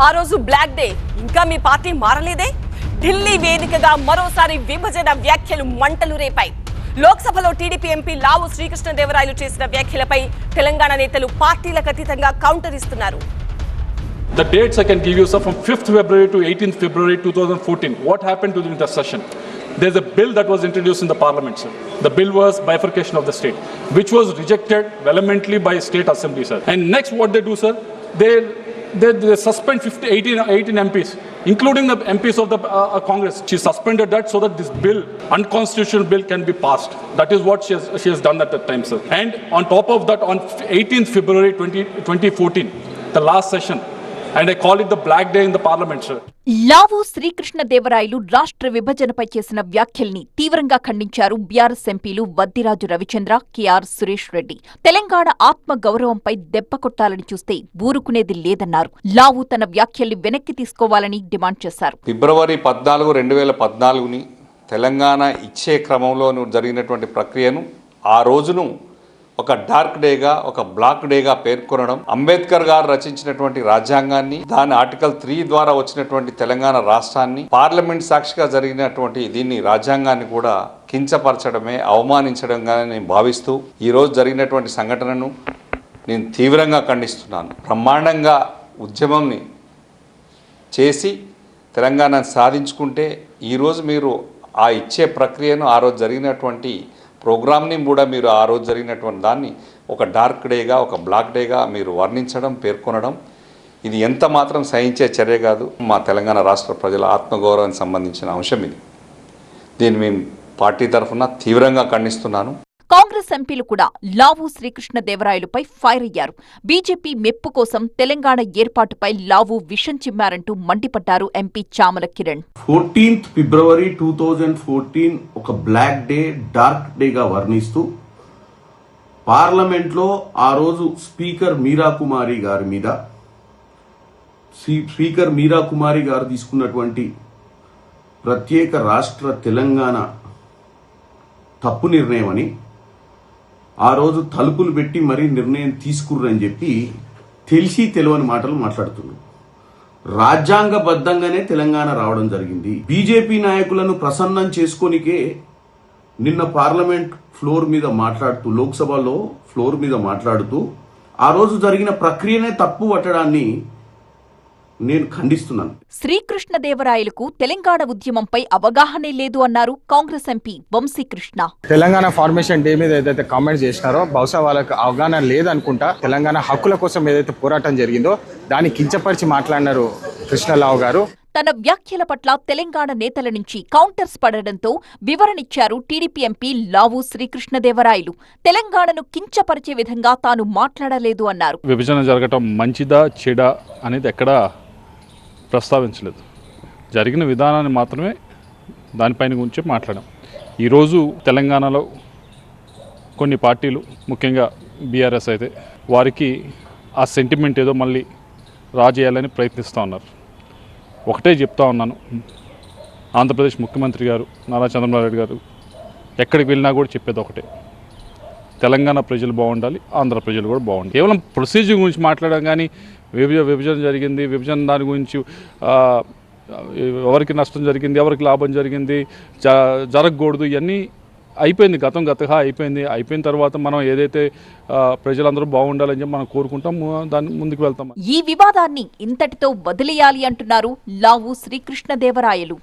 ఆ రోజు black day ఇంకా మీ పార్టీ మారలేదే? ఢిల్లీ వేదికగా మరోసారి విభజన వ్యాఖ్యలు మంటలు రేపాయి. లోక్సభలో టీడీపీ ఎంపీ లావు శ్రీకృష్ణదేవరాయలు చేసిన వ్యాఖ్యలపై తెలంగాణ నేతలు పార్టీలకు అతీతంగా కౌంటర్ ఇస్తున్నారు. The dates I can give you, sir, from 5th February to 18th February 2014. What happened during the session? There's a bill that was introduced in the parliament, sir. The bill was bifurcation of the state, which was rejected vehemently by state assembly, sir. And next what they do, sir, they suspend 18 MPs, including the MPs of the Congress. She suspended that so that this bill, unconstitutional bill, can be passed. That is what she has done at that time, sir. And on top of that, on 18th February 2014, the last session, and I call it the black day in the parliament, sir. లావు శ్రీకృష్ణదేవరాయలు రాష్ట్ర విభజనపై చేసిన వ్యాఖ్యల్ని తీవ్రంగా ఖండించారు BRS ఎంపీలు Vaddiraju Ravichandra, KR Suresh Reddy. Telangana ఆత్మ గౌరవంపై దెబ్బ కొట్టాలని చూస్తే ఊరుకునేది లేదన్నారు. లావు తన వ్యాఖ్యల్ని వెనక్కి తీసుకోవాలని డిమాండ్ చేశారు. ఫిబ్రవరి 14, 2014ని తెలంగాణ ఇచ్చే క్రమంలో జరిగినటువంటి ప్రక్రియను, ఆ రోజును ఒక డార్క్ డేగా, ఒక బ్లాక్ డేగా పేర్కొనడం, అంబేద్కర్ గారు రచించినటువంటి రాజ్యాంగాన్ని, దాని ఆర్టికల్ 3 ద్వారా వచ్చినటువంటి తెలంగాణ రాష్ట్రాన్ని, పార్లమెంట్ సాక్షిగా జరిగినటువంటి దీన్ని రాజ్యాంగాన్ని కూడా కించపరచడమే, అవమానించడంగా నేను భావిస్తూ ఈరోజు జరిగినటువంటి సంఘటనను నేను తీవ్రంగా ఖండిస్తున్నాను. బ్రహ్మాండంగా ఉద్యమంని చేసి తెలంగాణను సాధించుకుంటే ఈరోజు మీరు ఆ ఇచ్చే ప్రక్రియను, ఆ రోజు జరిగినటువంటి ప్రోగ్రామ్ని కూడా మీరు ఆ రోజు జరిగినటువంటి దాన్ని ఒక డార్క్ డేగా, ఒక బ్లాక్ డేగా మీరు వర్ణించడం, పేర్కొనడం, ఇది ఎంత మాత్రం సహించే చర్య కాదు. మా తెలంగాణ రాష్ట్ర ప్రజల ఆత్మగౌరవానికి సంబంధించిన అంశం ఇది. దీన్ని మేము పార్టీ తరఫున తీవ్రంగా ఖండిస్తున్నాను. కాంగ్రెస్ ఎంపీలు కూడా లావు శ్రీకృష్ణదేవరాయలుపై ఫైర్ అయ్యారు. బీజేపీ మెప్పు కోసం తెలంగాణ ఏర్పాటుపై లావు విషం చిమ్మారంటూ మండిపడ్డారు MP Chamala Kiran. 14th February 2014 ఒక బ్లాక్ డే, డార్క్ డేగా వర్ణిస్తూ పార్లమెంట్లో ఆ రోజు స్పీకర్ మీరా కుమారి గారు తీసుకున్నటువంటి ప్రత్యేక రాష్ట్ర తెలంగాణ తప్పు నిర్ణయం అని, ఆ రోజు తలుపులు పెట్టి మరీ నిర్ణయం తీసుకుర్రని చెప్పి తెలిసి తెలియని మాటలు మాట్లాడుతున్నారు. రాజ్యాంగబద్ధంగానే తెలంగాణ రావడం జరిగింది. బీజేపీ నాయకులను ప్రసన్నం చేసుకోనికే నిన్న పార్లమెంట్ ఫ్లోర్ మీద మాట్లాడుతూ, లోక్సభలో ఫ్లోర్ మీద మాట్లాడుతూ ఆ రోజు జరిగిన ప్రక్రియనే తప్పు పట్టడాన్ని నేను ఖండిస్తున్నాను. శ్రీకృష్ణదేవరాయలకు తెలంగాణ ఉద్యమంపై అవగాహనే లేదు అన్నారు Congress MP Vamsi Krishna. Telangana formation day మీద ఏదైతే కామెంట్స్ చేసినారో బహుశా వాళ్ళకి అవగాహన లేదనుకుంటా. తెలంగాణ హక్కుల కోసం ఏదైతే పోరాటం జరిగిందో దాన్ని కించపరిచి మాట్లాడినారు కృష్ణలావు గారు. తన వ్యాఖ్యల పట్ల తెలంగాణ నేతల నుంచి కౌంటర్స్ పడడంతో వివరణిచ్చారు టీడీపీ ఎంపీ లావు శ్రీకృష్ణదేవరాయలు. తెలంగాణను కించపరిచే విధంగా తాను మాట్లాడలేదు అన్నారు. విభజన జరగటం మంచిదా చెడా అనేది ఎక్కడా ప్రస్తావించలేదు. జరిగిన విధానాన్ని మాత్రమే దానిపైన గురించి మాట్లాడాం. ఈరోజు తెలంగాణలో కొన్ని పార్టీలు, ముఖ్యంగా బీఆర్ఎస్ అయితే, వారికి ఆ సెంటిమెంట్ ఏదో మళ్ళీ రాజేయాలని ప్రయత్నిస్తూ ఉన్నారు. ఒకటే చెప్తా ఉన్నాను, ఆంధ్రప్రదేశ్ ముఖ్యమంత్రి గారు నారా చంద్రబాబు నాయుడు గారు ఎక్కడికి వెళ్ళినా కూడా చెప్పేది ఒకటే, తెలంగాణ ప్రజలు బాగుండాలి, ఆంధ్ర ప్రజలు కూడా బాగుండాలి. కేవలం ప్రొసీజర్ గురించి మాట్లాడడం కానీ, విభజన జరిగింది, విభజన దాని గురించి ఎవరికి నష్టం జరిగింది, ఎవరికి లాభం జరిగింది, జరగకూడదు, ఇవన్నీ అయిపోయింది. గతగా అయిపోయిన తర్వాత మనం ఏదైతే ప్రజలందరూ బాగుండాలని చెప్పి మనం కోరుకుంటాం, దాన్ని ముందుకు వెళ్తాం. ఈ వివాదాన్ని ఇంతటితో వదిలేయాలి అంటున్నారు లావు శ్రీకృష్ణదేవరాయలు.